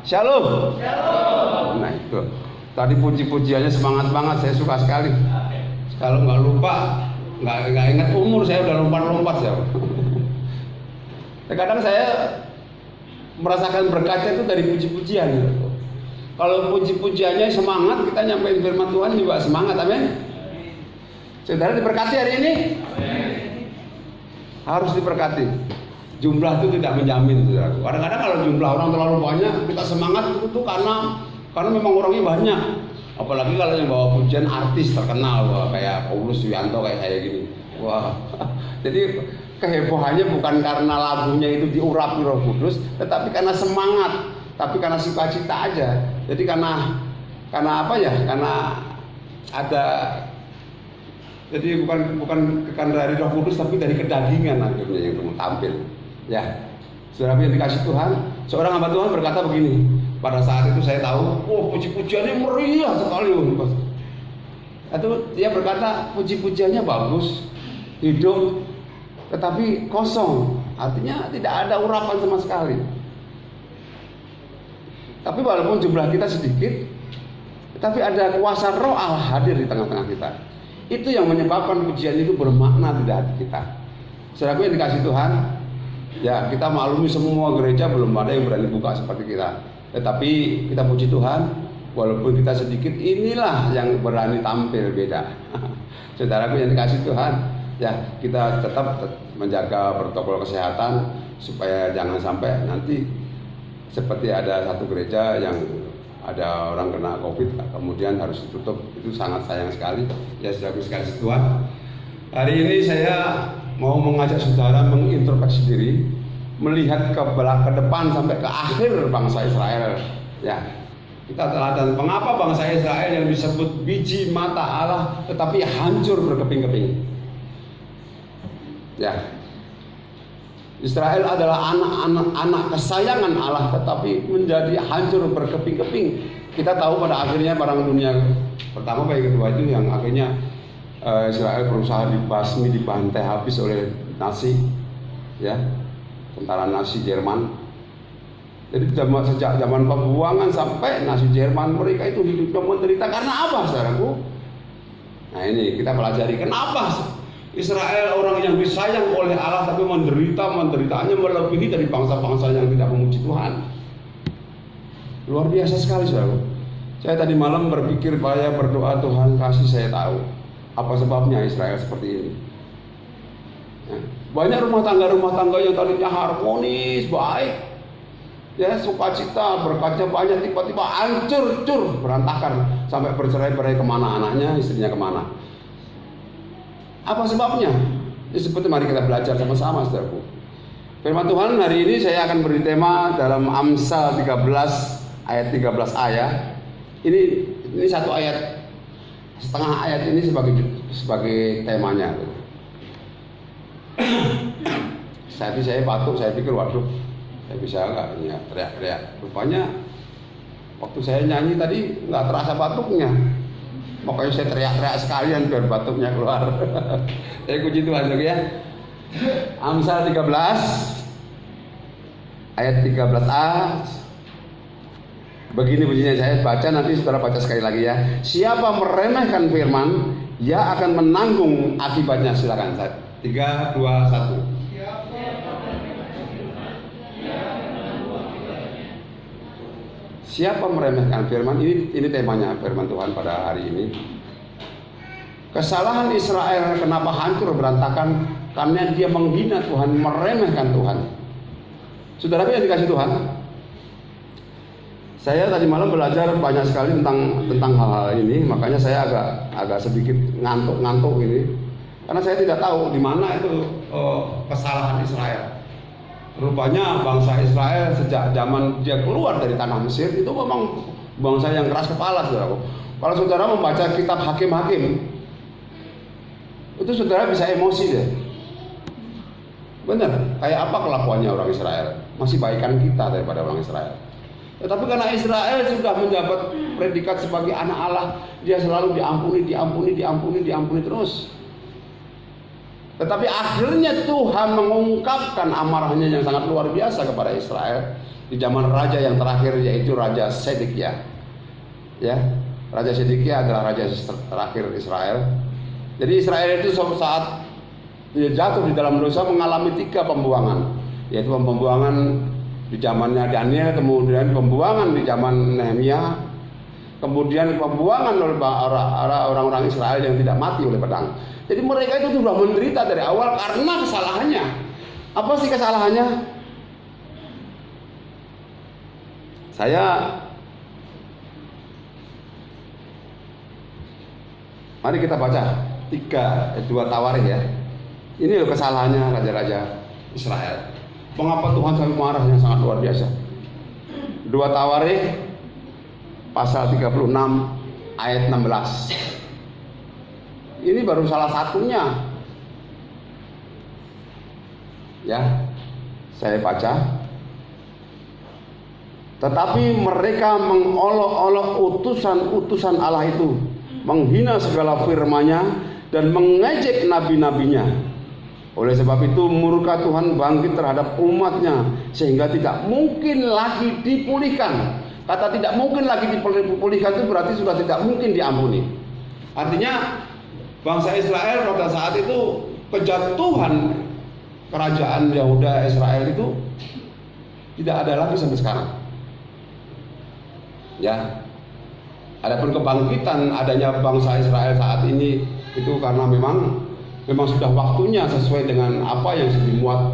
Shalom. Nah itu. Tadi puji-pujiannya semangat banget, saya suka sekali. Kalau nggak lupa, nggak ingat umur saya udah lompat-lompat ya. Kadang saya merasakan berkatnya itu dari puji-pujian. Kalau puji-pujiannya semangat, kita nyampein firman Tuhan juga semangat, amin. Saudara diberkati hari ini? Harus diberkati. Jumlah itu tidak menjamin, saudara. Kadang-kadang kalau jumlah orang terlalu banyak, kita semangat itu karena memang orangnya banyak. Apalagi kalau yang bawa pujian artis terkenal, kayak Paulus Wianto kayak saya gini. Wah, jadi kehebohannya bukan karena lagunya itu diurapi Roh Kudus, tetapi karena semangat, tapi karena sukacita aja. Jadi karena apa ya? Karena ada. Jadi bukan dari Roh Kudus, tapi dari kedagingan akhirnya yang tampil. Ya, saudara yang dikasih Tuhan, seorang hamba Tuhan berkata begini. Pada saat itu saya tahu, puji-pujiannya meriah sekali. Itu dia berkata puji-pujiannya bagus, hidup, tetapi kosong. Artinya tidak ada urapan sama sekali. Tapi walaupun jumlah kita sedikit, tetapi ada kuasa Roh Allah hadir di tengah-tengah kita. Itu yang menyebabkan pujian itu bermakna di hati kita. Saudaraku yang dikasih Tuhan, ya kita maklumi semua gereja belum ada yang berani buka seperti kita. Tetapi kita puji Tuhan, walaupun kita sedikit, inilah yang berani tampil beda. Saudaraku yang dikasih Tuhan, ya kita tetap menjaga protokol kesehatan supaya jangan sampai nanti seperti ada satu gereja yang ada orang kena COVID kemudian harus ditutup. Itu sangat sayang sekali. Ya saudaraku sekalian Tuhan, hari ini saya mau mengajak saudara mengintrospeksi diri, melihat ke depan sampai ke akhir bangsa Israel. Ya, kita teladan mengapa bangsa Israel yang disebut biji mata Allah tetapi hancur berkeping-keping. Ya, Israel adalah anak kesayangan Allah tetapi menjadi hancur berkeping-keping. Kita tahu pada akhirnya perang dunia pertama baik kedua itu yang akhirnya Israel berusaha dibasmi, dibantai habis oleh Nazi, ya, tentara Nazi Jerman. Jadi sejak zaman pembuangan sampai Nazi Jerman, mereka itu hidupnya menderita karena apa, saudaraku? Nah ini kita pelajari kenapa Israel orang yang disayang oleh Allah tapi menderitaannya melebihi dari bangsa-bangsa yang tidak memuji Tuhan. Luar biasa sekali, saudara. Saya tadi malam berpikir, saya berdoa Tuhan kasih saya tahu apa sebabnya Israel seperti ini. Ya, banyak rumah tangga yang tadinya harmonis, baik, ya sukacita, berkatnya banyak, tiba-tiba hancur, berantakan sampai bercerai-berai, kemana anaknya, istrinya kemana. Apa sebabnya? Ya, seperti mari kita belajar sama-sama, saudaraku. Firman Tuhan hari ini saya akan beri tema dalam Amsal 13 ayat 13a ya. Ini satu ayat, setengah ayat ini sebagai temanya. Saya batuk, saya pikir waduh, saya bisa nggak ya, teriak-teriak. Rupanya waktu saya nyanyi tadi nggak terasa batuknya. Makanya saya teriak-teriak sekalian biar batuknya keluar. Saya puji Tuhan juga ya. Amsal 13 ayat 13a. Begini bunyinya, saya baca, nanti saudara baca sekali lagi ya. Siapa meremehkan firman, ia akan menanggung akibatnya. Silakan. 3, 2, 1. Siapa meremehkan firman? Ini temanya firman Tuhan pada hari ini. Kesalahan Israel kenapa hancur berantakan? Karena dia menghina Tuhan, meremehkan Tuhan. Saudara yang dikasih Tuhan, saya tadi malam belajar banyak sekali tentang hal-hal ini, makanya saya agak sedikit ngantuk ini, karena saya tidak tahu di mana itu kesalahan Israel. Rupanya bangsa Israel sejak zaman dia keluar dari tanah Mesir itu memang bangsa yang keras kepala, saudara. Kalau saudara membaca kitab Hakim-Hakim, itu saudara bisa emosi deh. Benar, kayak apa kelakuannya orang Israel? Masih baikan kita daripada orang Israel. Tetapi karena Israel sudah mendapat predikat sebagai anak Allah, dia selalu diampuni terus. Tetapi akhirnya Tuhan mengungkapkan amarahnya yang sangat luar biasa kepada Israel. di zaman raja yang terakhir, yaitu Raja Sedekia. Ya, Raja Sedekia adalah raja terakhir Israel. Jadi Israel itu saat dia jatuh di dalam dosa mengalami 3 pembuangan, yaitu pembuangan di zamannya Daniel, kemudian pembuangan di zaman Nehemia, kemudian pembuangan oleh orang-orang Israel yang tidak mati oleh pedang. Jadi mereka itu sudah menderita dari awal karena kesalahannya. Apa sih kesalahannya? Mari kita baca 2 Tawarikh ya. Ini loh kesalahannya raja-raja Israel. Mengapa Tuhan sampai marah yang sangat luar biasa? 2 Tawarikh pasal 36 ayat 16. Ini baru salah satunya. Ya, saya baca. Tetapi mereka mengolok-olok utusan-utusan Allah itu, menghina segala firman-Nya dan mengejek nabi-nabinya. Oleh sebab itu murka Tuhan bangkit terhadap umat-Nya sehingga tidak mungkin lagi dipulihkan. Kata tidak mungkin lagi dipulihkan itu berarti sudah tidak mungkin diampuni. Artinya bangsa Israel pada saat itu kejatuhan kerajaan Yahuda Israel itu tidak ada lagi sampai sekarang. Ya. Adapun kebangkitan adanya bangsa Israel saat ini itu karena memang sudah waktunya sesuai dengan apa yang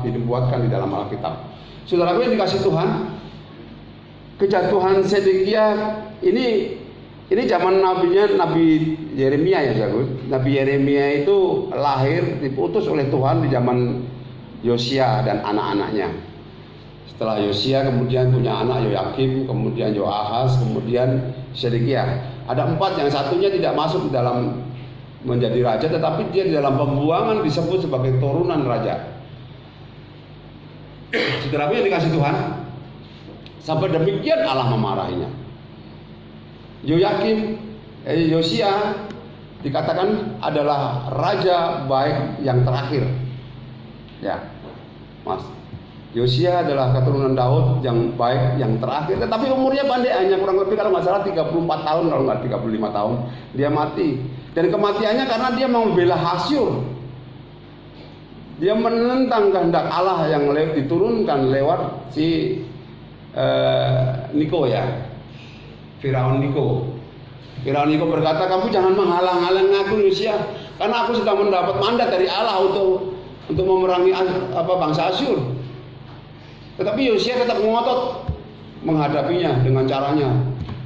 dibuatkan di dalam Alkitab. Saudaraku yang dikasih Tuhan, kejatuhan Sedekia ini zaman Nabi Yeremia ya, saudara. Nabi Yeremia itu lahir diputus oleh Tuhan di zaman Yosia dan anak-anaknya. Setelah Yosia kemudian punya anak Yoyakim, kemudian Yoahaz, kemudian Sedekia. Ada 4, yang satunya tidak masuk di dalam menjadi raja, tetapi dia di dalam pembuangan disebut sebagai turunan raja. Saudaraku yang dikasih Tuhan, sampai demikian Allah memarahinya. Yosia dikatakan adalah raja baik yang terakhir. Ya, Mas. Yosia adalah keturunan Daud yang baik yang terakhir, tetapi umurnya pendek, hanya kurang lebih kalau nggak salah 34 tahun, kalau nggak 35 tahun dia mati. Dan kematiannya karena dia mau membela Hasyur. Dia menentang kehendak Allah yang diturunkan lewat si Niko ya, Firaun Niko. Firaun Niko berkata, kamu jangan menghalang-halang aku Yosia, karena aku sudah mendapat mandat dari Allah untuk memerangi bangsa Asyur. Tetapi Yosia tetap ngotot menghadapinya dengan caranya.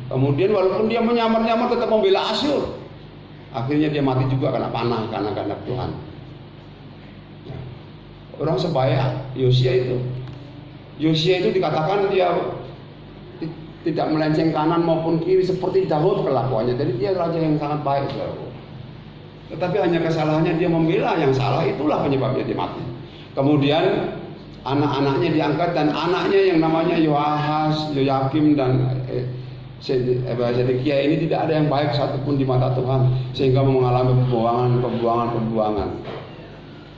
Kemudian walaupun dia menyamar-nyamar tetap membela Asyur. Akhirnya dia mati juga karena panah, karena kehendak Tuhan. Ya. Orang sebaya Yosia itu dikatakan dia tidak melenceng kanan maupun kiri seperti Daud kelakuannya. Jadi dia raja yang sangat baik, saudara. Tetapi hanya kesalahannya dia membela yang salah, itulah penyebabnya dia mati. Kemudian anak-anaknya diangkat, dan anaknya yang namanya Yoahaz, Yoyakim dan Sedekia ini tidak ada yang baik satupun di mata Tuhan, sehingga mengalami pembuangan.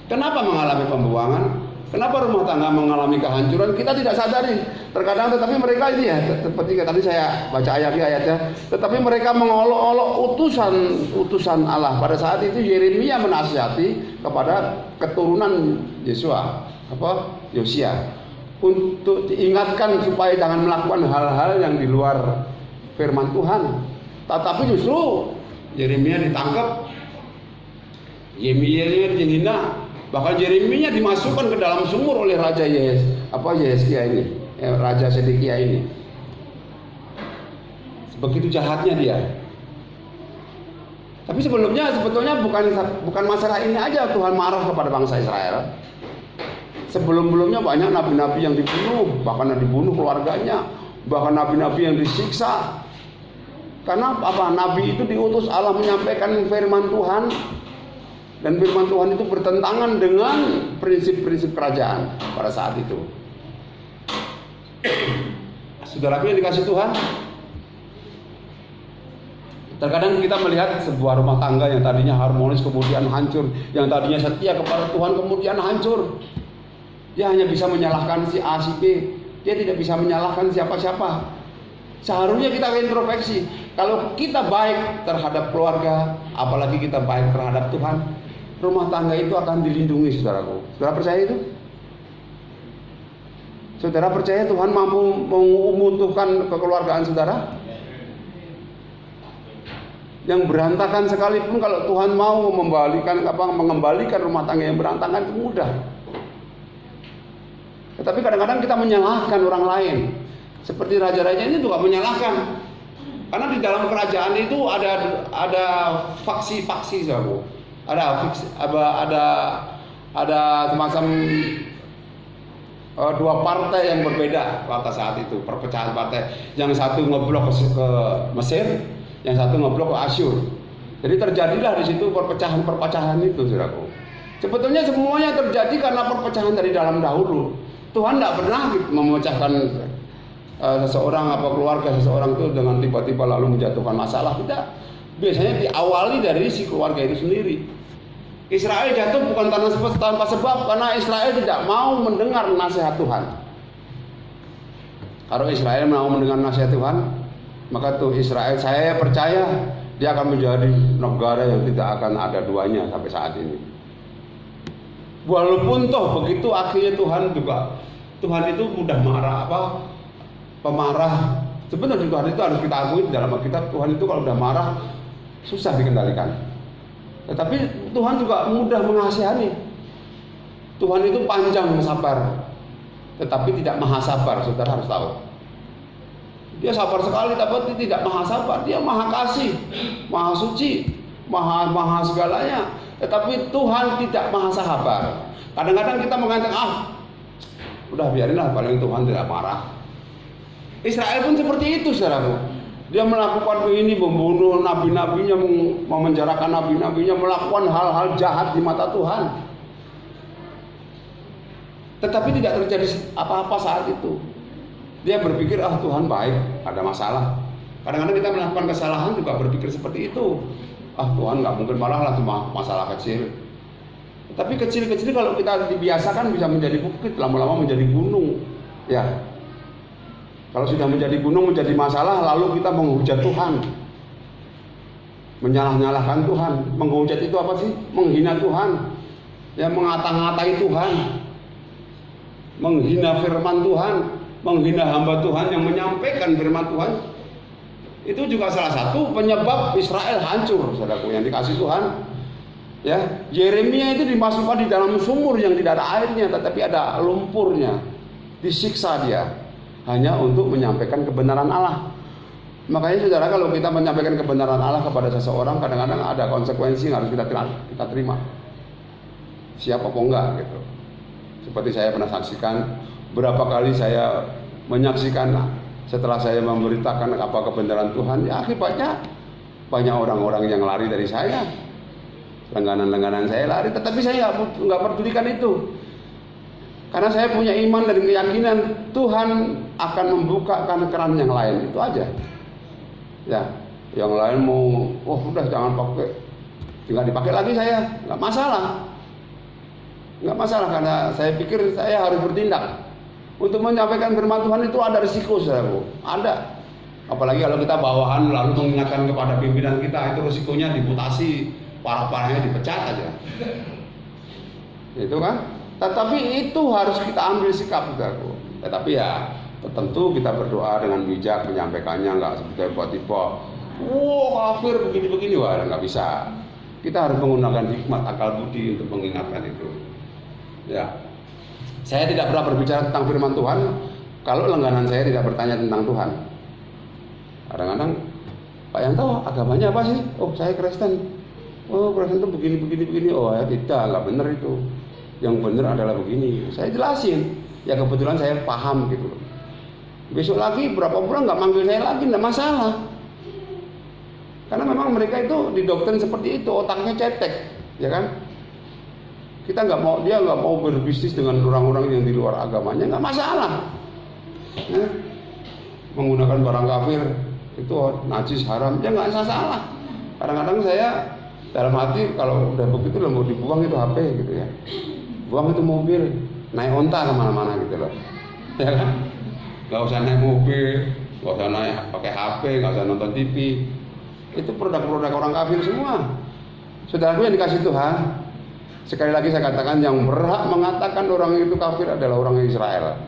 Kenapa mengalami pembuangan? Kenapa rumah tangga mengalami kehancuran? Kita tidak sadari terkadang, tetapi mereka ini ya, seperti tadi saya baca ayatnya, tetapi mereka mengolok-olok utusan Allah. Pada saat itu Yeremia menasihati kepada keturunan Yosia untuk diingatkan supaya jangan melakukan hal-hal yang di luar firman Tuhan. Tetapi justru Yeremia ditangkap, Yeremia dihina, bahkan Yeremia dimasukkan ke dalam sumur oleh Raja Raja Sedekia ini. Begitu jahatnya dia. Tapi sebetulnya bukan masalah ini aja Tuhan marah kepada bangsa Israel. Sebelum-belumnya banyak nabi-nabi yang dibunuh, bahkan dibunuh keluarganya, bahkan nabi-nabi yang disiksa. Karena apa? Nabi itu diutus Allah menyampaikan firman Tuhan, dan firman Tuhan itu bertentangan dengan prinsip-prinsip kerajaan pada saat itu. Saudaraku yang dikasih Tuhan, terkadang kita melihat sebuah rumah tangga yang tadinya harmonis kemudian hancur, yang tadinya setia kepada Tuhan kemudian hancur. Dia hanya bisa menyalahkan si A, si B. dia tidak bisa menyalahkan siapa-siapa. Seharusnya kita introspeksi. Kalau kita baik terhadap keluarga, apalagi kita baik terhadap Tuhan, rumah tangga itu akan dilindungi, saudaraku. Saudara percaya itu? Saudara percaya Tuhan mampu mengutuhkan kekeluargaan saudara? Yang berantakan sekalipun, kalau Tuhan mau mengembalikan rumah tangga yang berantakan itu mudah. Tetapi kadang-kadang kita menyalahkan orang lain. Seperti raja-raja ini juga menyalahkan. Karena di dalam kerajaan itu ada faksi-faksi, saudaraku. Ada semacam dua partai yang berbeda pada saat itu, perpecahan partai. Yang satu ngeblok ke Mesir, yang satu ngeblok ke Asyur. Jadi terjadilah di situ perpecahan itu, saudaraku. Sebetulnya semuanya terjadi karena perpecahan dari dalam dahulu. Tuhan tidak pernah memecahkan seseorang atau keluarga seseorang itu dengan tiba-tiba lalu menjatuhkan masalah. Tidak. Biasanya diawali dari si keluarga itu sendiri. Israel jatuh bukan tanpa sebab, karena Israel tidak mau mendengar nasihat Tuhan. Kalau Israel mau mendengar nasihat Tuhan, maka tuh Israel, saya percaya dia akan menjadi negara yang tidak akan ada duanya sampai saat ini. Walaupun toh begitu akhirnya Tuhan itu mudah marah, pemarah. Sebenarnya Tuhan itu harus kita akui dalam Alkitab, Tuhan itu kalau udah marah susah dikendalikan. Tetapi Tuhan juga mudah mengasihani. Tuhan itu panjang sabar, tetapi tidak maha sabar. Saudara harus tahu. Dia sabar sekali, tapi tidak maha sabar. Dia maha kasih, maha suci, maha segalanya. Tetapi Tuhan tidak maha sabar. Kadang-kadang kita mengatakan, udah biarinlah, paling Tuhan tidak marah. Israel pun seperti itu, saudaraku. Dia melakukan ini, membunuh nabi-nabinya, memenjarakan nabi-nabinya, melakukan hal-hal jahat di mata Tuhan. Tetapi tidak terjadi apa-apa saat itu. Dia berpikir, Tuhan baik, ada masalah. Kadang-kadang kita melakukan kesalahan juga berpikir seperti itu. Tuhan nggak mungkin marah lah, cuma masalah kecil. Tapi kecil-kecil kalau kita dibiasakan bisa menjadi bukit, lama-lama menjadi gunung. Ya. Kalau sudah menjadi gunung, menjadi masalah, lalu kita menghujat Tuhan, menyalah-nyalahkan Tuhan. Menghujat itu apa sih? Menghina Tuhan, ya, mengata-ngatai Tuhan, menghina firman Tuhan, menghina hamba Tuhan yang menyampaikan firman Tuhan. Itu juga salah satu penyebab Israel hancur, saudaraku yang dikasih Tuhan. Ya, Yeremia itu dimasukkan di dalam sumur yang tidak ada airnya, tetapi ada lumpurnya. Disiksa dia hanya untuk menyampaikan kebenaran Allah. Makanya saudara, kalau kita menyampaikan kebenaran Allah kepada seseorang, kadang-kadang ada konsekuensi yang harus kita terima. Siapa kok enggak gitu. Seperti saya pernah saksikan, berapa kali saya menyaksikan setelah saya memberitakan apa kebenaran Tuhan, ya akibatnya banyak orang-orang yang lari dari saya. Langganan-langganan saya lari, tetapi saya nggak pedulikan itu. Karena saya punya iman dan keyakinan Tuhan akan membukakan keran yang lain, itu aja. Ya, yang lain mau, udah jangan pakai, tinggal dipakai lagi saya, nggak masalah. Nggak masalah, karena saya pikir saya harus bertindak. Untuk menyampaikan firman Tuhan itu ada risiko, saudaraku. Ada. Apalagi kalau kita bawahan lalu mengingatkan kepada pimpinan kita, itu risikonya diputasi, parah-parahnya dipecat aja. Itu kan? Tetapi itu harus kita ambil sikap, saudaraku. Tetapi ya tentu kita berdoa dengan bijak menyampaikannya, nggak seperti tiba-tiba, kafir begini-begini, nggak bisa. Kita harus menggunakan hikmat akal budi untuk mengingatkan itu. Ya, saya tidak pernah berbicara tentang firman Tuhan kalau langganan saya tidak bertanya tentang Tuhan. Kadang-kadang, Pak Yanto, agamanya apa sih? Saya Kristen. Kristen itu begini. Ya tidak, nggak benar itu. Yang benar adalah begini. Saya jelasin. Ya kebetulan saya paham gitu. Besok lagi berapa bulan nggak manggil saya lagi, nggak masalah. Karena memang mereka itu didoktrin seperti itu, otaknya cetek, ya kan? Dia nggak mau berbisnis dengan orang-orang yang di luar agamanya, nggak masalah. Ya. Menggunakan barang kafir itu najis, haram, ya nggak salah. Kadang-kadang saya dalam hati kalau udah begitu mau dibuang itu HP gitu ya. Buang itu mobil, naik onta kemana-mana gitu loh, ya kan? nggak usah naik mobil, nggak usah naik pakai HP, nggak usah nonton TV. Itu produk-produk orang kafir semua. Saudaraku yang dikasih Tuhan, sekali lagi saya katakan yang berhak mengatakan orang itu kafir adalah orang Israel.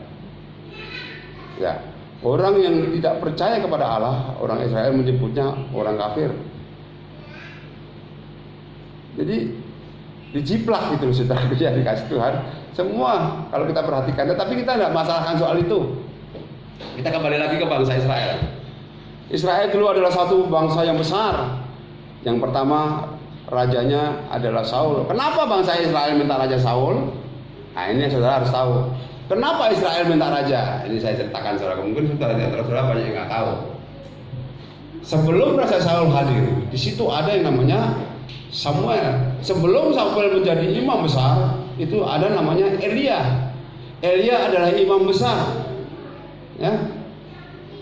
Ya, orang yang tidak percaya kepada Allah, orang Israel menyebutnya orang kafir. Jadi dijiplak gitu saudaraku yang dikasih Tuhan. Semua kalau kita perhatikan, tetapi kita tidak masalahkan soal itu. Kita kembali lagi ke bangsa Israel. Israel dulu adalah satu bangsa yang besar. Yang pertama rajanya adalah Saul. Kenapa bangsa Israel minta raja Saul? Nah ini saudara harus tahu. Kenapa Israel minta raja? Ini saya ceritakan saudara. Mungkin saudara banyak yang nggak tahu. Sebelum raja Saul hadir, di situ ada yang namanya Samuel. Sebelum Samuel menjadi imam besar, itu ada namanya Elia. Elia adalah imam besar. Ya.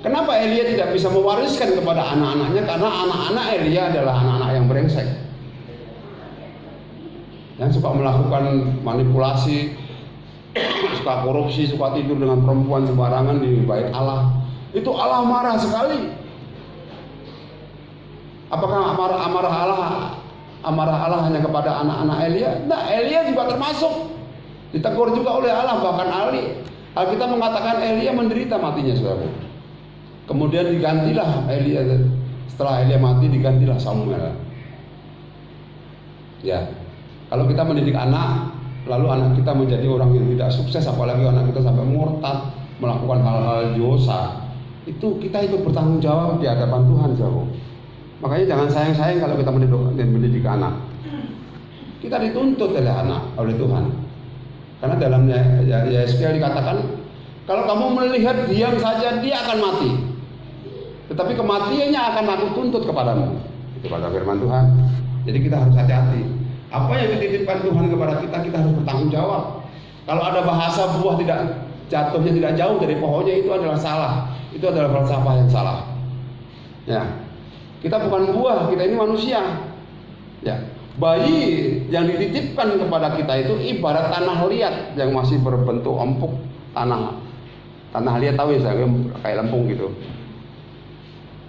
Kenapa Elia tidak bisa mewariskan kepada anak-anaknya? Karena anak-anak Elia adalah anak-anak yang brengsek, yang suka melakukan manipulasi, suka korupsi, suka tidur dengan perempuan sembarangan di bait Allah. Itu Allah marah sekali. Apakah amarah Allah hanya kepada anak-anak Elia? Nah, Elia juga termasuk. Ditegur juga oleh Allah, bahkan Alkitab mengatakan Elia menderita matinya, saudara. Kemudian digantilah Elia, setelah Elia mati digantilah Samuel. Ya, kalau kita mendidik anak, lalu anak kita menjadi orang yang tidak sukses, apalagi anak kita sampai murtad, melakukan hal-hal dosa, itu kita ikut bertanggung jawab di hadapan Tuhan, saudara. Makanya jangan sayang-sayang kalau kita mendidik anak. Kita dituntut oleh Tuhan. Karena dalam Yeskiel dikatakan, kalau kamu melihat diam saja, dia akan mati. Tetapi kematiannya akan aku tuntut kepadamu. Itu kata firman Tuhan. Jadi kita harus hati-hati. Apa yang dititipkan Tuhan kepada kita, kita harus bertanggung jawab. Kalau ada bahasa buah jatuhnya tidak jauh dari pohonnya, itu adalah salah. Itu adalah falsafah yang salah. Ya, kita bukan buah, kita ini manusia. Ya, bayi yang dititipkan kepada kita itu ibarat tanah liat yang masih berbentuk empuk, tanah liat, tahu ya, kayak lempung gitu.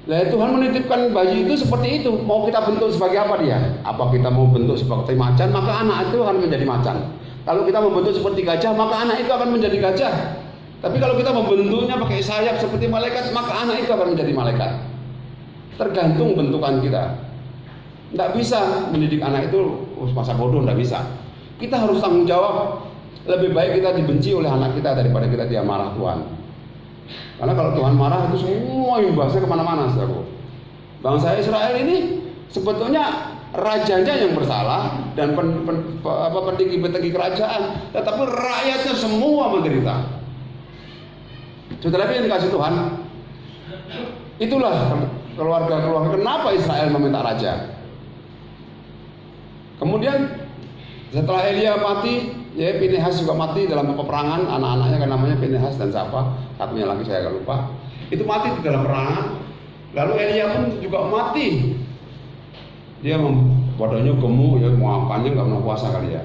Nah, Tuhan menitipkan bayi itu seperti itu. Mau kita bentuk sebagai apa dia? Apa kita mau bentuk seperti macan, maka anak itu akan menjadi macan. Kalau kita membentuk seperti gajah, maka anak itu akan menjadi gajah. Tapi kalau kita membentuknya pakai sayap seperti malaikat, maka anak itu akan menjadi malaikat. Tergantung bentukan kita. Tidak bisa mendidik anak itu masa bodoh, tidak bisa. Kita harus tanggung jawab. Lebih baik kita dibenci oleh anak kita daripada kita dia marah Tuhan. Karena kalau Tuhan marah itu semua imbasnya kemana-mana, saudara. Bangsa Israel ini sebetulnya rajanya yang bersalah dan petinggi-petinggi kerajaan, tetapi rakyatnya semua menderita. Saudara yang dikasih Tuhan, itulah keluarga-keluarga. Kenapa Israel meminta raja? Kemudian setelah Elia mati, ya Pinehas juga mati dalam peperangan. Anak-anaknya kan namanya Pinehas dan siapa? Satunya lagi saya agak lupa. Itu mati di dalam peperangan. Lalu Elia pun juga mati. Dia badannya gemuk, ya makannya nggak pernah puasa kali ya.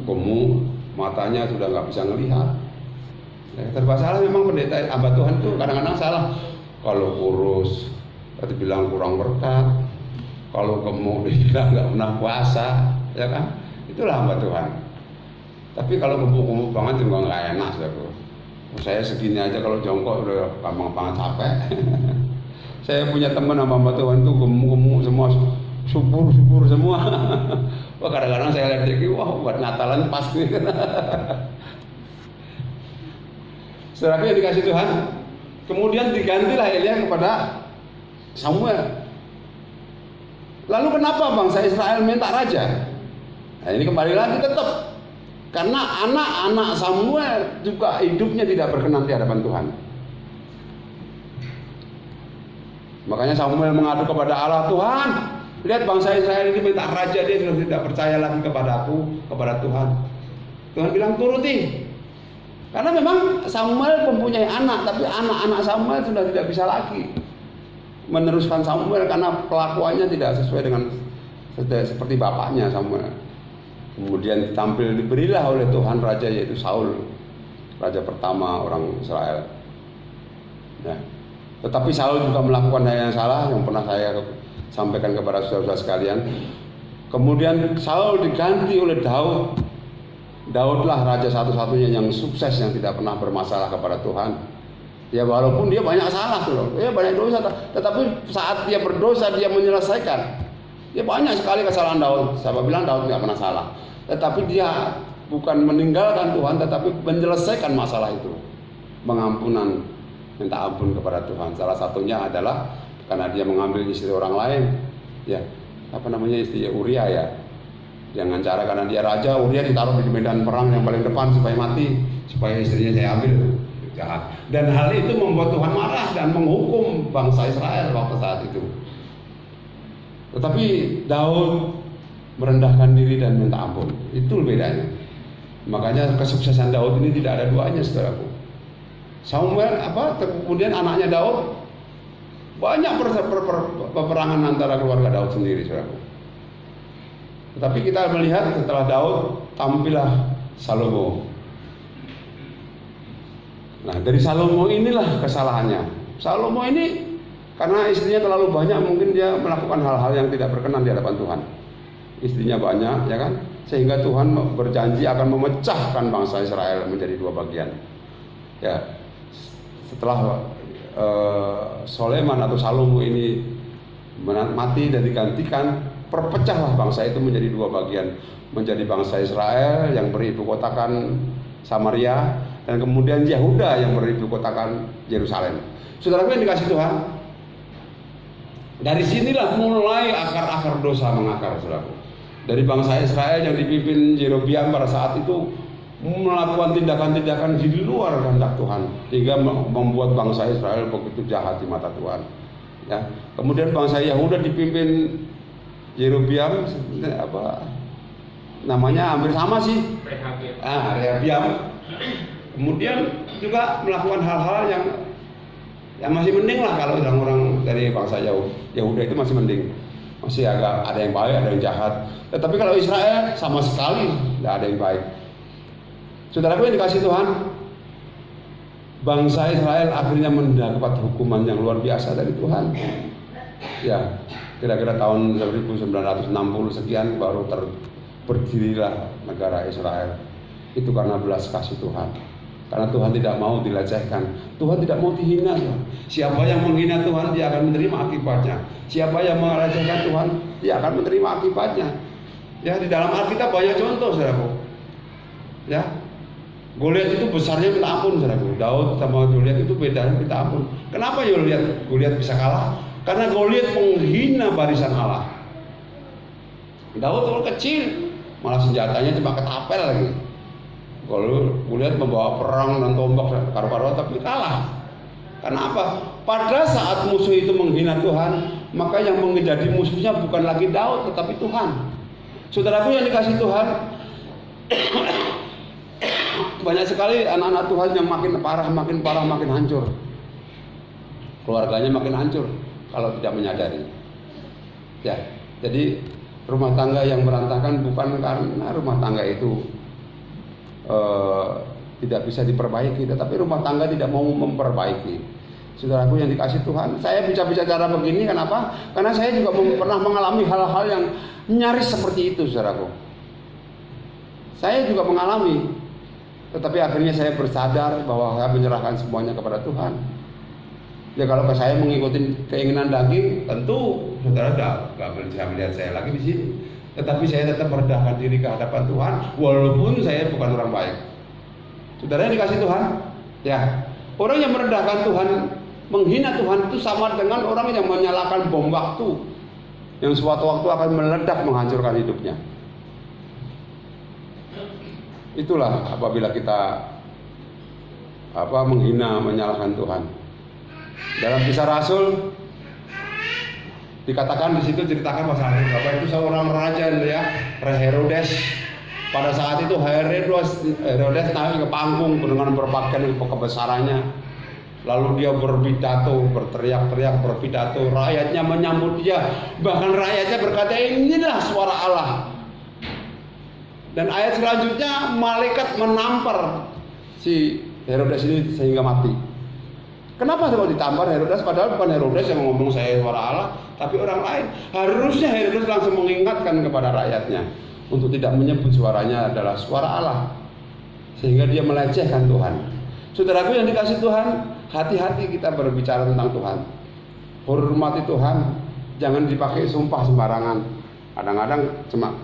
Gemuk, matanya sudah nggak bisa ngelihat. Ya, serba salah memang pendeta hamba Tuhan itu kadang-kadang salah. Kalau kurus, berarti bilang kurang berkat. Kalau gemuk dibilang nggak pernah puasa, ya kan? Itulah hamba Tuhan. Tapi kalau gemuk-gemuk banget juga nggak enak, saudara. Saya segini aja kalau jongkok udah gampang banget capek. Saya punya teman hamba Tuhan tuh gemuk-gemuk semua, subur semua. Wah kadang-kadang saya lihat dia, wah buat Natalan pas nih. Saudara yang dikasih Tuhan, kemudian digantilah Elia kepada Samuel. Lalu kenapa bangsa Israel minta raja? Nah ini kembali lagi tetap karena anak-anak Samuel juga hidupnya tidak berkenan di hadapan Tuhan. Makanya Samuel mengadu kepada Allah, Tuhan, lihat bangsa Israel ini minta raja, dia sudah tidak percaya lagi kepada aku, kepada Tuhan. Tuhan bilang turuti. Karena memang Samuel mempunyai anak, tapi anak-anak Samuel sudah tidak bisa lagi meneruskan Samuel karena kelakuannya tidak sesuai dengan seperti bapaknya Samuel. Kemudian diberilah oleh Tuhan raja yaitu Saul, raja pertama orang Israel. Ya. Tetapi Saul juga melakukan hal yang salah yang pernah saya sampaikan kepada saudara-saudara sekalian. Kemudian Saul diganti oleh Daud. Daudlah raja satu-satunya yang sukses, yang tidak pernah bermasalah kepada Tuhan. Ya walaupun dia banyak salah tuh loh, dia banyak dosa, tetapi saat dia berdosa dia menyelesaikan. Dia banyak sekali kesalahan Daud. Saya bilang Daud nggak pernah salah, tetapi dia bukan meninggalkan Tuhan, tetapi menyelesaikan masalah itu, mengampunan, minta ampun kepada Tuhan. Salah satunya adalah karena dia mengambil istri orang lain, ya apa namanya, istri Uria ya. Dengan cara karena dia raja, Uria ditaruh di medan perang yang paling depan supaya mati, supaya istrinya saya ambil. Jahat. Dan hal itu membuat Tuhan marah dan menghukum bangsa Israel waktu saat itu. Tetapi Daud merendahkan diri dan minta ampun. Itu bedanya. Makanya kesuksesan Daud ini tidak ada duanya, saudaraku. Samuel kemudian anaknya Daud, banyak peperangan antara keluarga Daud sendiri, saudaraku. Tetapi kita melihat setelah Daud tampillah Salomo. Nah, dari Salomo inilah kesalahannya. Salomo ini karena istrinya terlalu banyak, mungkin dia melakukan hal-hal yang tidak berkenan di hadapan Tuhan. Istrinya banyak, ya kan? Sehingga Tuhan berjanji akan memecahkan bangsa Israel menjadi dua bagian. Ya, setelah Soleman atau Salomo ini mati dan digantikan, perpecahlah bangsa itu menjadi dua bagian, menjadi bangsa Israel yang beribu kotakan Samaria, dan kemudian Yehuda yang beribu kotakan Yerusalem. Saudaraku yang dikasih Tuhan, dari sinilah mulai akar-akar dosa mengakar, saudaraku. Dari bangsa Israel yang dipimpin Yerobiam pada saat itu melakukan tindakan-tindakan di luar kehendak Tuhan, hingga membuat bangsa Israel begitu jahat di mata Tuhan. Ya. Kemudian bangsa Yehuda dipimpin Yerobiam, namanya hampir sama sih, Rehabiam. Kemudian juga melakukan hal-hal yang masih mending lah, kalau orang-orang dari bangsa Yehuda itu masih mending, masih agak ada yang baik, ada yang jahat. Tetapi kalau Israel sama sekali tidak ada yang baik. Saudaraku yang dikasih Tuhan, bangsa Israel akhirnya mendapat hukuman yang luar biasa dari Tuhan. Ya, kira-kira tahun 1960 sekian baru berdirilah negara Israel. Itu karena belas kasih Tuhan. Karena Tuhan tidak mau dilecehkan, Tuhan tidak mau dihina. Siapa yang menghina Tuhan, dia akan menerima akibatnya. Siapa yang melecehkan Tuhan, dia akan menerima akibatnya. Ya, di dalam Alkitab banyak contoh, saudaraku. Ya, Goliat itu besarnya minta ampun, saudaraku. Daud sama Goliat itu bedanya minta ampun. Kenapa ya Goliat bisa kalah? Karena Goliat menghina barisan Allah. Daud terlalu kecil, malah senjatanya cuma ketapel lagi. Kalau Goliat membawa perang dan tombak karu-karuan, tapi kalah. Kenapa? Pada saat musuh itu menghina Tuhan, maka yang menjadi musuhnya bukan lagi Daud, tetapi Tuhan. Saudaraku yang dikasih Tuhan, banyak sekali anak-anak Tuhan yang makin parah, makin hancur. Keluarganya makin hancur kalau tidak menyadari. Ya, jadi rumah tangga yang berantakan bukan karena rumah tangga itu tidak bisa diperbaiki, tetapi rumah tangga tidak mau memperbaiki. Saudaraku yang dikasih Tuhan, saya bicara begini kenapa? Karena saya juga pernah mengalami hal-hal yang nyaris seperti itu, saudaraku. Saya juga mengalami, tetapi akhirnya saya bersadar bahwa saya menyerahkan semuanya kepada Tuhan. Ya kalau saya mengikuti keinginan daging, tentu saudara nggak bisa melihat saya lagi di sini. Tetapi saya tetap merendahkan diri ke hadapan Tuhan, walaupun saya bukan orang baik. Saudara yang dikasih Tuhan, ya, orang yang merendahkan Tuhan, menghina Tuhan itu sama dengan orang yang menyalakan bom waktu, yang suatu waktu akan meledak menghancurkan hidupnya. Itulah apabila kita menghina, menyalahkan Tuhan. Dalam Kisah Rasul dikatakan di situ, ceritakan masalah itu seorang raja ya, Herodes. Pada saat itu Herodes naik ke panggung dengan berpakaian kebesarannya. Lalu dia berpidato, berteriak-teriak berpidato, rakyatnya menyambut dia. Bahkan rakyatnya berkata, inilah suara Allah. Dan ayat selanjutnya malaikat menampar si Herodes ini sehingga mati. Kenapa kalau ditampar Herodes? Padahal bukan Herodes yang ngomong saya suara Allah, tapi orang lain. Harusnya Herodes langsung mengingatkan kepada rakyatnya untuk tidak menyebut suaranya adalah suara Allah, sehingga dia melecehkan Tuhan. Saudaraku yang dikasih Tuhan, hati-hati kita berbicara tentang Tuhan. Hormati Tuhan, jangan dipakai sumpah sembarangan. Kadang-kadang cuma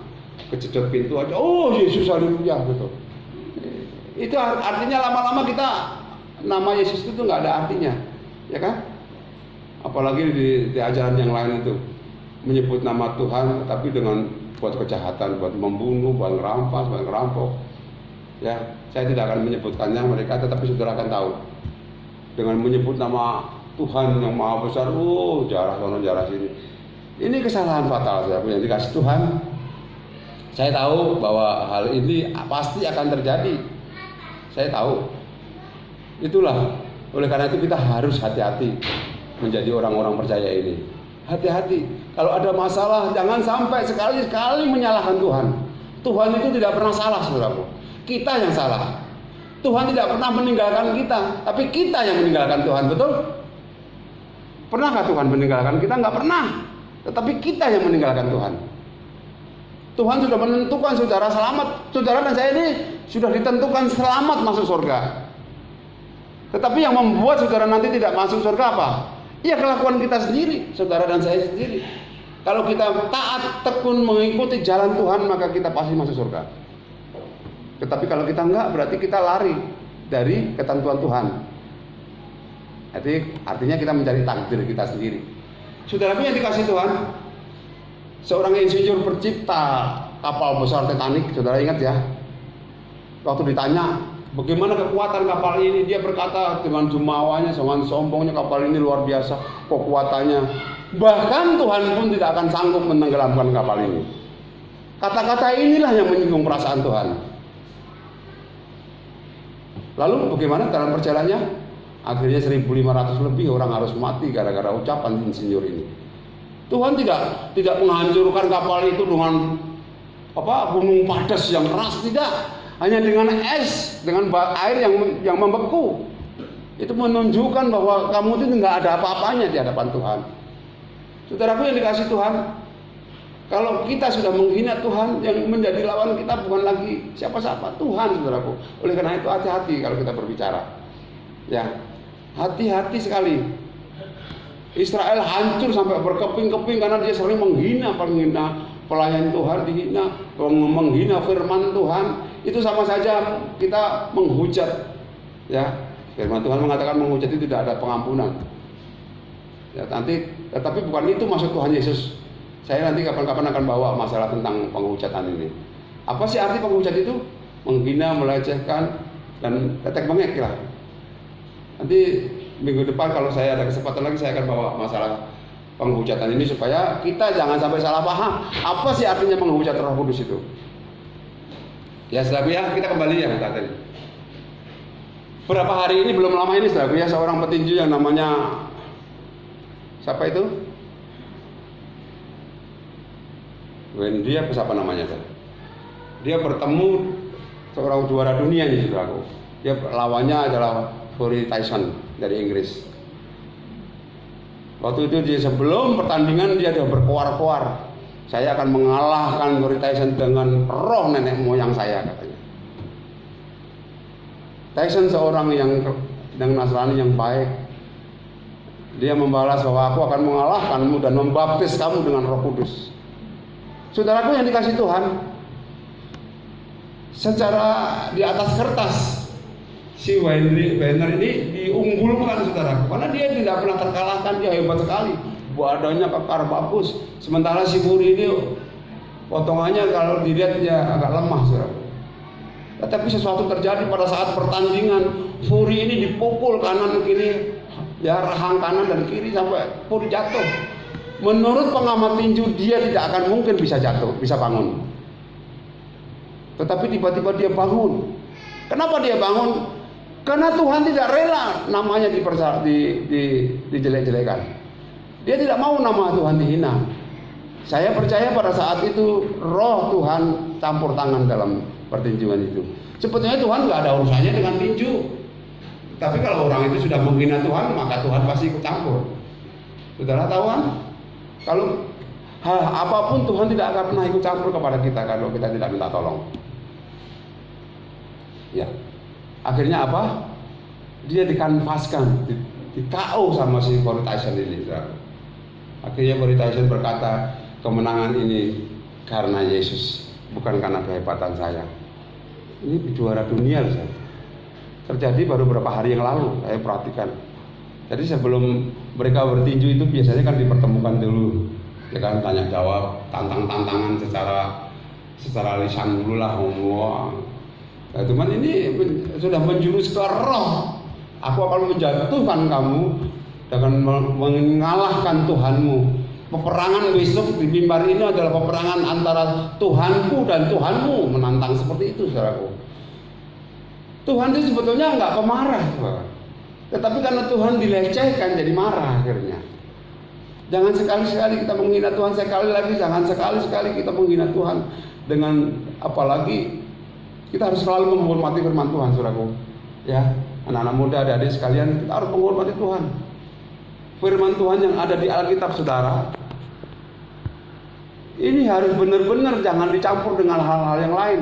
kejedot pintu aja, oh Yesus haleluya gitu. Itu artinya lama-lama kita nama Yesus itu nggak ada artinya, ya kan? Apalagi di ajaran yang lain itu menyebut nama Tuhan, tapi dengan buat kejahatan, buat membunuh, buat merampas, buat merampok. Ya, saya tidak akan menyebutkannya mereka, tetapi saudara akan tahu. Dengan menyebut nama Tuhan yang maha besar, jarah sana jarah sini. Ini kesalahan fatal yang dikasih Tuhan. Saya tahu bahwa hal ini pasti akan terjadi. Saya tahu. Itulah, oleh karena itu kita harus hati-hati menjadi orang-orang percaya ini. Hati-hati, kalau ada masalah jangan sampai sekali-sekali menyalahkan Tuhan. Tuhan itu tidak pernah salah, saudaraku. Kita yang salah. Tuhan tidak pernah meninggalkan kita, tapi kita yang meninggalkan Tuhan, betul? Pernahkah Tuhan meninggalkan kita? Nggak pernah. Tetapi kita yang meninggalkan Tuhan. Tuhan sudah menentukan saudara selamat. Saudara dan saya ini sudah ditentukan selamat masuk surga. Tetapi yang membuat saudara nanti tidak masuk surga apa? Ya kelakuan kita sendiri, saudara dan saya sendiri. Kalau kita taat tekun mengikuti jalan Tuhan, maka kita pasti masuk surga. Tetapi kalau kita enggak, berarti kita lari dari ketentuan Tuhan. Jadi artinya kita mencari takdir kita sendiri. Saudaraku yang dikasih Tuhan, seorang insinyur pencipta kapal besar Titanic, saudara ingat ya? Waktu ditanya bagaimana kekuatan kapal ini, dia berkata dengan jumawanya, dengan sombongnya, kapal ini luar biasa kekuatannya. Bahkan Tuhan pun tidak akan sanggup menenggelamkan kapal ini. Kata-kata inilah yang menyinggung perasaan Tuhan. Lalu bagaimana dalam perjalanannya? Akhirnya 1.500 lebih orang harus mati gara-gara ucapan insinyur ini. Tuhan tidak menghancurkan kapal itu dengan gunung padas yang keras, tidak. Hanya dengan es, dengan air yang membeku. Itu menunjukkan bahwa kamu itu nggak ada apa-apanya di hadapan Tuhan. Saudaraku yang dikasih Tuhan, kalau kita sudah menghina Tuhan, yang menjadi lawan kita bukan lagi siapa-siapa, Tuhan, saudaraku. Oleh karena itu hati-hati kalau kita berbicara. Ya, hati-hati sekali. Israel hancur sampai berkeping-keping karena dia sering menghina pelayan Tuhan, dihina, menghina firman Tuhan. Itu sama saja kita menghujat. Ya, firman Tuhan mengatakan menghujat itu tidak ada pengampunan. Ya, tetapi bukan itu maksud Tuhan Yesus. Saya nanti kapan-kapan akan bawa masalah tentang penghujatan ini. Apa sih arti penghujat itu? Menghina, melecehkan, dan tetek bengek lah. Nanti minggu depan kalau saya ada kesempatan lagi, saya akan bawa masalah penghujatan ini supaya kita jangan sampai salah paham. Apa sih artinya menghujat Roh Kudus itu? Ya saudaraku ya, kita kembali ya tadi. Berapa hari ini, belum lama ini saudaraku ya, seorang petinju yang namanya siapa itu? Dia siapa namanya? Dia bertemu seorang juara dunia nih saudaraku. Dia lawannya adalah Fury Tyson dari Inggris. Waktu itu dia sebelum pertandingan dia sudah berkoar-koar, saya akan mengalahkan Fury Tyson dengan roh nenek moyang saya, katanya. Tyson seorang yang Nasrani yang baik. Dia membalas bahwa aku akan mengalahkanmu dan membaptis kamu dengan Roh Kudus. Saudaraku yang dikasih Tuhan, secara di atas kertas si Weiner ini diunggulkan saudara, karena dia tidak pernah terkalahkan, dia hebat sekali, badannya kekar bagus. Sementara si Fury ini potongannya kalau dilihat dia agak lemah saudara. Tetapi sesuatu terjadi pada saat pertandingan, Fury ini dipukul kanan kiri, ya rahang kanan dan kiri sampai Fury jatuh. Menurut pengamat tinju dia tidak akan mungkin bisa jatuh, bisa bangun. Tetapi tiba-tiba dia bangun. Kenapa dia bangun? Karena Tuhan tidak rela namanya dijelek-jelekan. Dia tidak mau nama Tuhan dihina. Saya percaya pada saat itu roh Tuhan campur tangan dalam pertinjuan itu. Sebetulnya Tuhan nggak ada urusannya dengan tinju. Tapi kalau orang itu sudah menghina Tuhan, maka Tuhan pasti ikut campur. Saudara tahu kan? Kalau apapun Tuhan tidak akan pernah ikut campur kepada kita kalau kita tidak minta tolong. Ya, akhirnya apa? Dia dikanvaskan, di KO sama si Corey Tyson ini. Akhirnya Corey Tyson berkata, kemenangan ini karena Yesus, bukan karena kehebatan saya. Ini juara dunia loh, saya. Terjadi baru beberapa hari yang lalu, saya perhatikan. Jadi sebelum mereka bertinju itu biasanya kan dipertemukan dulu, ya kan, tanya jawab, tantangan secara lisan dulu lah, ngomong. Nah, cuman ini sudah menjurus ke roh. Aku akan menjatuhkan kamu dengan mengalahkan Tuhanmu. Peperangan besok di mimbar ini adalah peperangan antara Tuhanku dan Tuhanmu, menantang seperti itu, saudaraku. Tuhan itu sebetulnya nggak pemarah, tetapi karena Tuhan dilecehkan jadi marah akhirnya. Jangan sekali-sekali kita menghina Tuhan, sekali lagi jangan sekali-sekali kita menghina Tuhan. Dengan apalagi kita harus selalu menghormati firman Tuhan, saudaraku. Ya, anak-anak muda, adik-adik sekalian, kita harus menghormati Tuhan. Firman Tuhan yang ada di Alkitab, saudara, ini harus benar-benar jangan dicampur dengan hal-hal yang lain.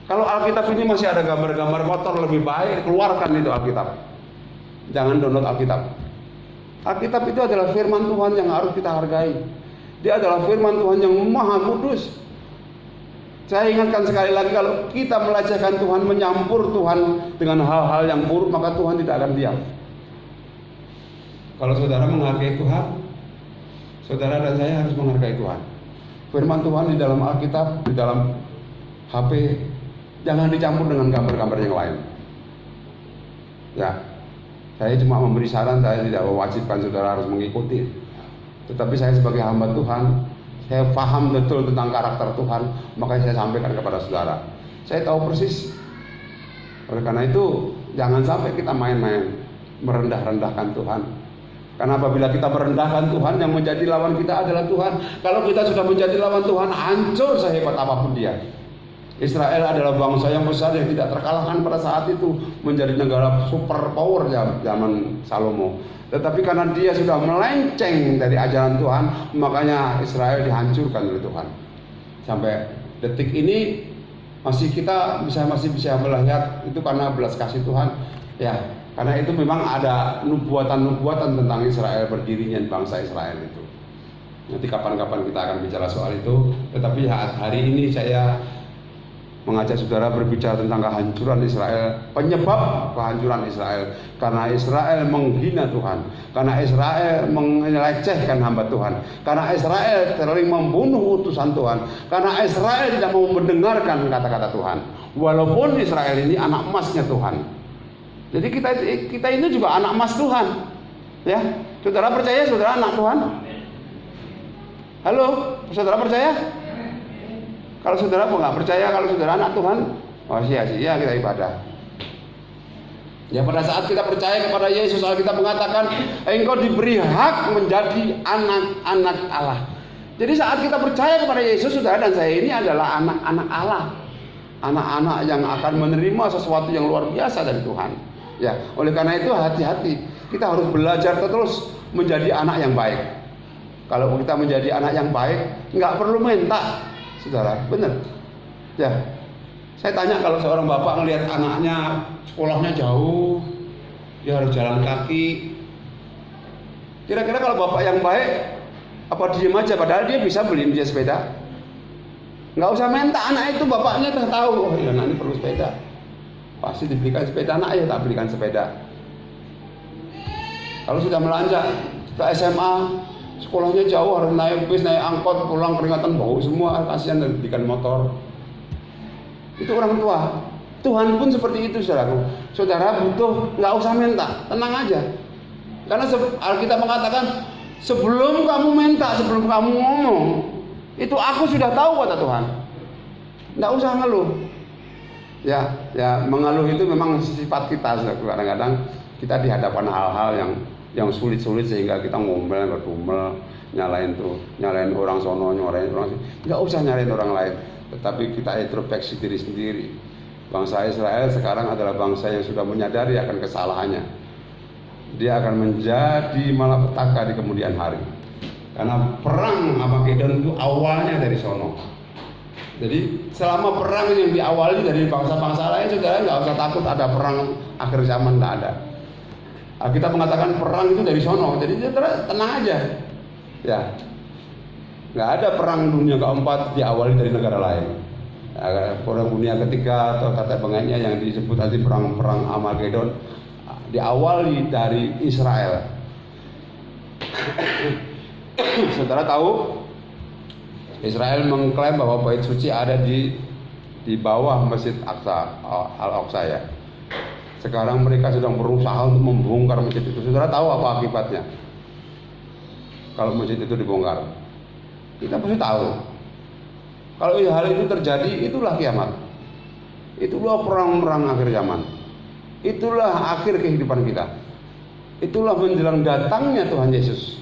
Kalau Alkitab ini masih ada gambar-gambar kotor, lebih baik keluarkan itu Alkitab. Jangan download Alkitab. Alkitab itu adalah firman Tuhan yang harus kita hargai. Dia adalah firman Tuhan yang maha kudus. Saya ingatkan sekali lagi, kalau kita melecehkan Tuhan, menyampur Tuhan dengan hal-hal yang buruk, maka Tuhan tidak akan diam. Kalau saudara menghargai Tuhan, saudara dan saya harus menghargai Tuhan. Firman Tuhan di dalam Alkitab, di dalam HP, jangan dicampur dengan gambar-gambar yang lain. Ya, saya cuma memberi saran, saya tidak mewajibkan saudara harus mengikuti. Tetapi saya sebagai hamba Tuhan, saya paham betul tentang karakter Tuhan, makanya saya sampaikan kepada saudara. Saya tahu persis. Oleh karena itu, jangan sampai kita main-main merendah-rendahkan Tuhan. Karena apabila kita merendahkan Tuhan, yang menjadi lawan kita adalah Tuhan. Kalau kita sudah menjadi lawan Tuhan, hancur sehebat apapun dia. Israel adalah bangsa yang besar yang tidak terkalahkan pada saat itu, menjadi negara super power zaman Salomo. Tetapi karena dia sudah melenceng dari ajaran Tuhan, makanya Israel dihancurkan oleh Tuhan. Sampai detik ini kita masih bisa melihat itu karena belas kasih Tuhan. Ya, karena itu memang ada nubuatan-nubuatan tentang Israel, berdirinya bangsa Israel itu. Nanti kapan-kapan kita akan bicara soal itu. Tetapi hari ini saya mengajak saudara berbicara tentang kehancuran Israel, penyebab kehancuran Israel, karena Israel menghina Tuhan, karena Israel melecehkan hamba Tuhan, karena Israel sering membunuh utusan Tuhan, karena Israel tidak mau mendengarkan kata-kata Tuhan, walaupun Israel ini anak emasnya Tuhan. Jadi kita ini juga anak emas Tuhan, ya. Saudara percaya saudara anak Tuhan? Halo, saudara percaya? Kalau saudara nggak percaya kalau saudara anak Tuhan, oh sia-sia kita ibadah. Ya, pada saat kita percaya kepada Yesus, Alkitab mengatakan engkau diberi hak menjadi anak-anak Allah. Jadi saat kita percaya kepada Yesus, saudara dan saya ini adalah anak-anak Allah, anak-anak yang akan menerima sesuatu yang luar biasa dari Tuhan. Ya, oleh karena itu hati-hati, kita harus belajar terus menjadi anak yang baik. Kalau kita menjadi anak yang baik, nggak perlu minta. Saudara, benar. Ya, saya tanya, kalau seorang bapak ngelihat anaknya sekolahnya jauh, dia harus jalan kaki. Kira-kira kalau bapak yang baik, apa diem aja? Padahal dia bisa beliin dia sepeda. Nggak usah minta, anak itu bapaknya udah tahu. Oh ya, anak ini perlu sepeda. Pasti dibelikan sepeda, anak ya tak belikan sepeda. Kalau sudah melonjak ke SMA, sekolahnya jauh, harus naik bis, naik angkot, pulang keringatan bau semua, kasihan, dan diberikan motor. Itu orang tua. Tuhan pun seperti itu, saudaraku. Saudara butuh, nggak usah minta, tenang aja. Karena Alkitab mengatakan, sebelum kamu minta, sebelum kamu ngomong, itu aku sudah tahu, kata Tuhan. Nggak usah ngeluh. Ya, mengeluh itu memang sifat kita. Kadang-kadang kita dihadapan hal-hal yang sulit-sulit sehingga kita ngomel, nyalain orang sono, nyalain orang sini. Nggak usah nyalain orang lain, tetapi kita introspeksi diri sendiri. Bangsa Israel sekarang adalah bangsa yang sudah menyadari akan kesalahannya. Dia akan menjadi malapetaka di kemudian hari. Karena perang Armageddon itu awalnya dari sono. Jadi selama perang yang diawali dari bangsa-bangsa lain, saudara nggak usah takut ada perang akhir zaman, nggak ada. Kita mengatakan perang itu dari sono, jadi saudara tenang aja. Ya, nggak ada perang dunia keempat diawali dari negara lain. Perang dunia ketiga atau kata pengennya yang disebut nanti perang Armageddon diawali dari Israel. Saudara tahu Israel mengklaim bahwa bait suci ada di bawah Masjid Al-Aqsa ya. Sekarang mereka sedang berusaha untuk membongkar masjid itu. Saudara tahu apa akibatnya kalau masjid itu dibongkar? Kita pasti tahu. Kalau hal itu terjadi, itulah kiamat. Itulah perang akhir zaman. Itulah akhir kehidupan kita. Itulah menjelang datangnya Tuhan Yesus.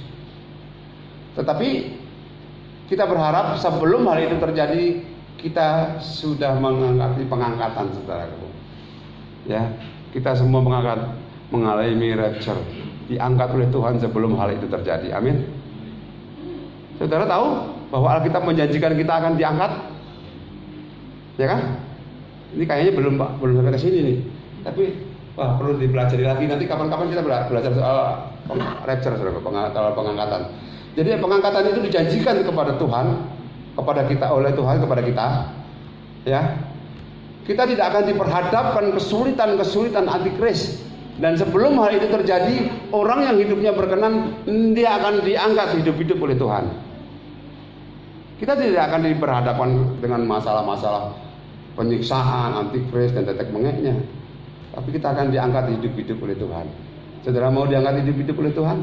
Tetapi kita berharap sebelum hal itu terjadi, kita sudah pengangkatan, saudaraku. Ya, kita semua mengalami rapture, diangkat oleh Tuhan sebelum hal itu terjadi. Amin. Saudara tahu bahwa Alkitab menjanjikan kita akan diangkat, ya kan? Ini kayaknya belum sampai ke sini nih. Tapi perlu dipelajari lagi. Nanti kapan-kapan kita belajar soal rapture, pengangkatan. Jadi pengangkatan itu dijanjikan kepada Tuhan, kepada kita, oleh Tuhan kepada kita, ya. Kita tidak akan diperhadapkan kesulitan antikris, dan sebelum hal itu terjadi, orang yang hidupnya berkenan, dia akan diangkat hidup-hidup oleh Tuhan. Kita tidak akan diperhadapkan dengan masalah-masalah penyiksaan, antikris dan tetek bengeknya, tapi kita akan diangkat hidup-hidup oleh Tuhan. Saudara mau diangkat hidup-hidup oleh Tuhan?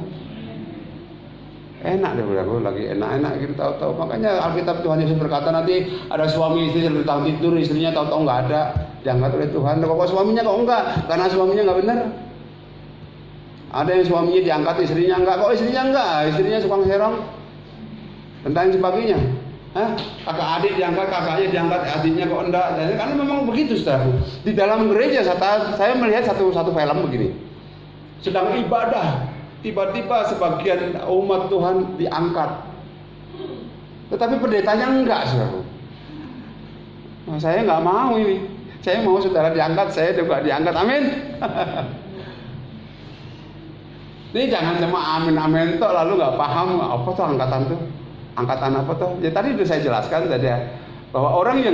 Enak deh, saudaraku, lagi enak-enak gitu tahu-tahu. Makanya Alkitab Tuhan Yesus berkata nanti ada suami istri sedang tidur, istrinya tahu-tahu nggak ada, diangkat oleh Tuhan. Kok suaminya kok enggak? Karena suaminya nggak benar. Ada yang suaminya diangkat, istrinya enggak. Kok istrinya enggak? Istrinya suka serong dan lain sebagainya. Kakak adik diangkat, kakaknya diangkat, adiknya kok enggak? Karena memang begitu, saudaraku. Di dalam gereja saya melihat satu film begini. Sedang ibadah, tiba-tiba sebagian umat Tuhan diangkat, tetapi pendetanya enggak, saudara. Nah, saya nggak mau ini. Saya mau saudara diangkat, saya juga diangkat. Amin. Ini jangan cuma amin toh lalu nggak paham apa tuh angkatan tuh, angkatan apa tuh? Ya tadi sudah saya jelaskan tadi ya, bahwa orang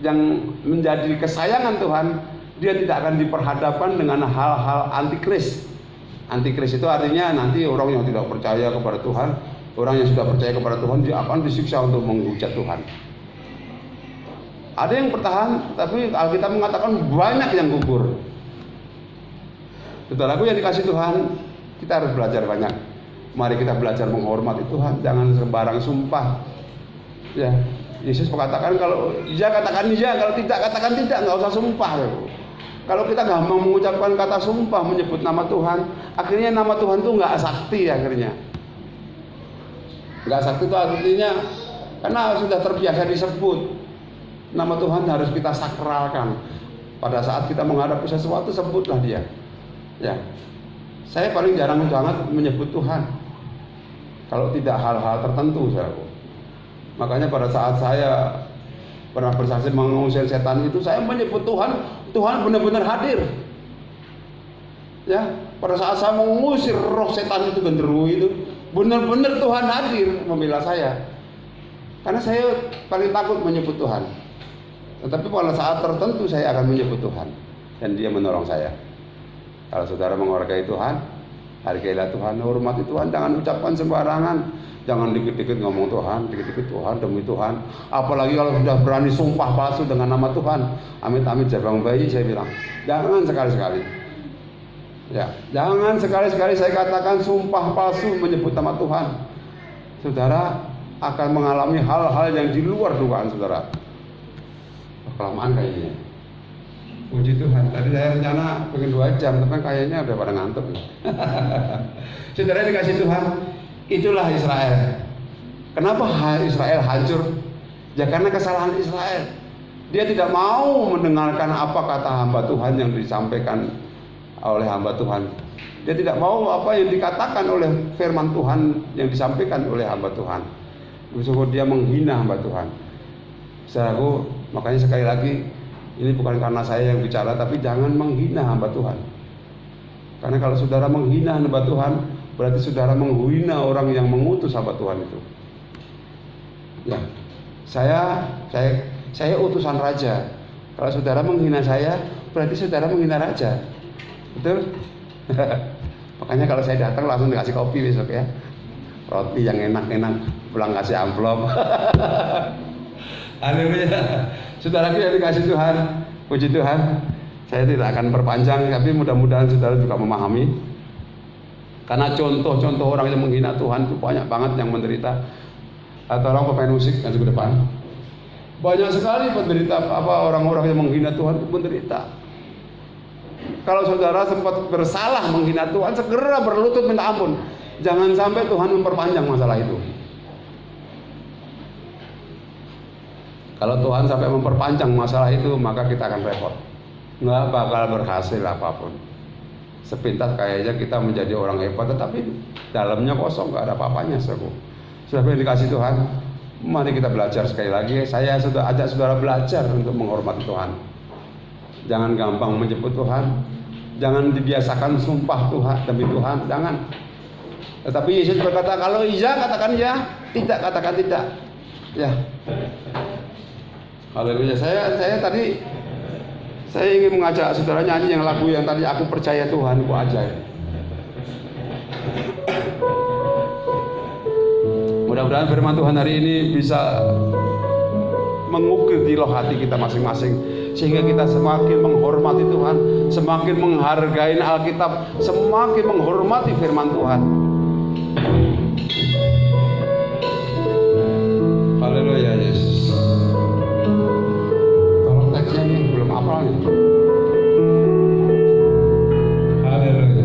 yang menjadi kesayangan Tuhan, dia tidak akan diperhadapkan dengan hal-hal antikris. Antikris itu artinya nanti orang yang tidak percaya kepada Tuhan, orang yang sudah percaya kepada Tuhan, dia akan disiksa untuk menghujat Tuhan. Ada yang bertahan, tapi Alkitab mengatakan banyak yang gugur. Saudaraku yang dikasih Tuhan, kita harus belajar banyak. Mari kita belajar menghormati Tuhan, jangan sembarang sumpah. Ya, Yesus mengatakan kalau iya katakan iya, kalau tidak katakan tidak, nggak usah sumpah. Kalau kita gampang mengucapkan kata sumpah, menyebut nama Tuhan, akhirnya nama Tuhan itu nggak sakti akhirnya. Nggak sakti itu artinya karena sudah terbiasa disebut. Nama Tuhan harus kita sakralkan. Pada saat kita menghadapi sesuatu, sebutlah dia. Ya, saya paling jarang banget menyebut Tuhan. Kalau tidak hal-hal tertentu, saudaraku. Makanya pada saat saya pernah bersaksi mengusir setan itu, saya menyebut Tuhan, Tuhan benar-benar hadir. Ya, pada saat saya mengusir roh setan itu, genderuwo itu, benar-benar Tuhan hadir membela saya. Karena saya paling takut menyebut Tuhan. Tetapi pada saat tertentu saya akan menyebut Tuhan dan dia menolong saya. Kalau saudara menghargai Tuhan, hargailah Tuhan, hormati Tuhan, jangan ucapkan sembarangan. Jangan dikit-dikit ngomong Tuhan, dikit-dikit Tuhan, demi Tuhan. Apalagi kalau sudah berani sumpah palsu dengan nama Tuhan. Amit-amit jabang bayi, saya bilang. Jangan sekali-sekali. Ya, jangan sekali-sekali saya katakan sumpah palsu menyebut nama Tuhan. Saudara akan mengalami hal-hal yang di luar dugaan saudara. Kelamaan kayaknya. Puji Tuhan. Tadi saya rencana pengen 2 jam, tapi kayaknya udah pada ngantuk. Saudara dikasih Tuhan. Itulah Israel. Kenapa Israel hancur? Ya karena kesalahan Israel. Dia tidak mau mendengarkan apa kata hamba Tuhan yang disampaikan oleh hamba Tuhan. Dia tidak mau apa yang dikatakan oleh firman Tuhan yang disampaikan oleh hamba Tuhan. Justru dia menghina hamba Tuhan. Saudaraku, makanya sekali lagi, ini bukan karena saya yang bicara, tapi jangan menghina hamba Tuhan. Karena kalau saudara menghina hamba Tuhan, berarti saudara menghina orang yang mengutus hamba Tuhan itu. Ya, saya utusan raja. Kalau saudara menghina saya, berarti saudara menghina raja. Betul? Makanya kalau saya datang langsung dikasih kopi besok ya. Roti yang enak-enak, pulang kasih amplop. Haleluya. Saudara yang dikasih Tuhan, puji Tuhan. Saya tidak akan perpanjang, tapi mudah-mudahan saudara juga memahami. Karena contoh-contoh orang yang menghina Tuhan itu banyak banget yang menderita. Atau orang pemain musik yang ke depan. Banyak sekali penderita orang-orang yang menghina Tuhan itu menderita. Kalau saudara sempat bersalah menghina Tuhan, segera berlutut minta ampun. Jangan sampai Tuhan memperpanjang masalah itu. Kalau Tuhan sampai memperpanjang masalah itu, maka kita akan repot. Nggak bakal berhasil apapun. Sepintas kayaknya kita menjadi orang hebat, tetapi dalamnya kosong, nggak ada apa-apanya. Sudah yang dikasih Tuhan, mari kita belajar sekali lagi. Saya sudah ajak saudara belajar untuk menghormati Tuhan. Jangan gampang menjemput Tuhan. Jangan dibiasakan sumpah Tuhan demi Tuhan, jangan. Tetapi Yesus berkata, kalau iya katakan ya, tidak katakan tidak. Ya. Haleluya. Saya tadi ingin mengajak saudara nyanyi yang lagu yang tadi, aku percaya Tuhan, ku ajaib. Mudah-mudahan firman Tuhan hari ini bisa mengukir di loh hati kita masing-masing, sehingga kita semakin menghormati Tuhan, semakin menghargai Alkitab, semakin menghormati firman Tuhan. Haleluya Yesus. Tolong teksnya ini belum hafal nih. Haleluya.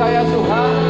percaya Tuhan,